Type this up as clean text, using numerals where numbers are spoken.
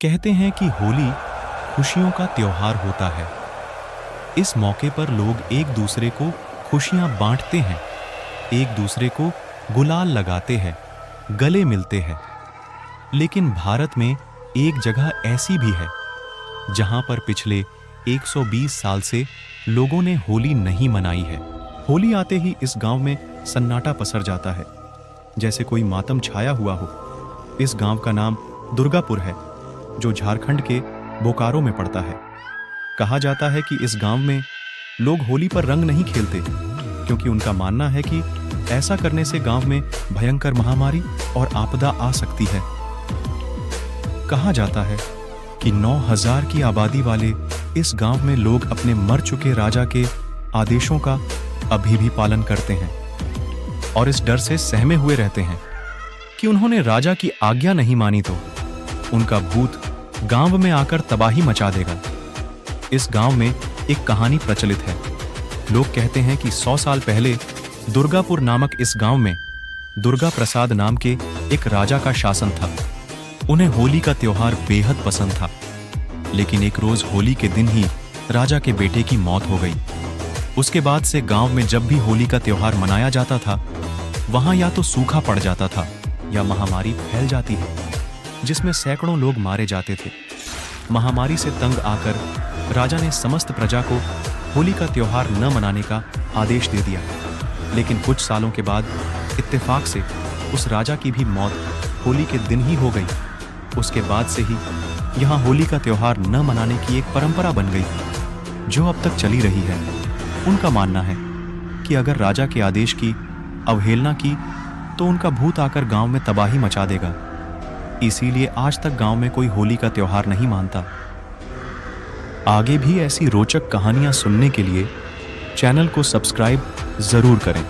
कहते हैं कि होली खुशियों का त्योहार होता है। इस मौके पर लोग एक दूसरे को खुशियां बांटते हैं, एक दूसरे को गुलाल लगाते हैं, गले मिलते हैं। लेकिन भारत में एक जगह ऐसी भी है जहां पर पिछले 120 साल से लोगों ने होली नहीं मनाई है। होली आते ही इस गांव में सन्नाटा पसर जाता है, जैसे कोई मातम छाया हुआ हो। इस गांव का नाम दुर्गापुर है, जो झारखंड के बोकारो में पड़ता है। कहा जाता है कि इस गांव में लोग होली पर रंग नहीं खेलते, क्योंकि उनका मानना है कि ऐसा करने से गांव में भयंकर महामारी और आपदा आ सकती है। कहा जाता है कि 9000 की आबादी वाले इस गांव में लोग अपने मर चुके राजा के आदेशों का अभी भी पालन करते हैं और इस डर से सहमे हुए रहते हैं कि उन्होंने राजा की आज्ञा नहीं मानी तो उनका भूत गांव में आकर तबाही मचा देगा। इस गांव में एक कहानी प्रचलित है। लोग कहते हैं कि 100 साल पहले दुर्गापुर नामक इस गांव में दुर्गा प्रसाद नाम के एक राजा का शासन था। उन्हें होली का त्योहार बेहद पसंद था, लेकिन एक रोज होली के दिन ही राजा के बेटे की मौत हो गई। उसके बाद से गांव में जब भी होली का त्योहार मनाया जाता था, वहां या तो सूखा पड़ जाता था या महामारी फैल जाती है, जिसमें सैकड़ों लोग मारे जाते थे। महामारी से तंग आकर राजा ने समस्त प्रजा को होली का त्योहार न मनाने का आदेश दे दिया। लेकिन कुछ सालों के बाद इत्तेफाक से उस राजा की भी मौत होली के दिन ही हो गई। उसके बाद से ही यहाँ होली का त्योहार न मनाने की एक परंपरा बन गई, जो अब तक चली रही है। उनका मानना है कि अगर राजा के आदेश की अवहेलना की तो उनका भूत आकर गांव में तबाही मचा देगा। इसीलिए आज तक गांव में कोई होली का त्योहार नहीं मानता। आगे भी ऐसी रोचक कहानियां सुनने के लिए चैनल को सब्सक्राइब जरूर करें।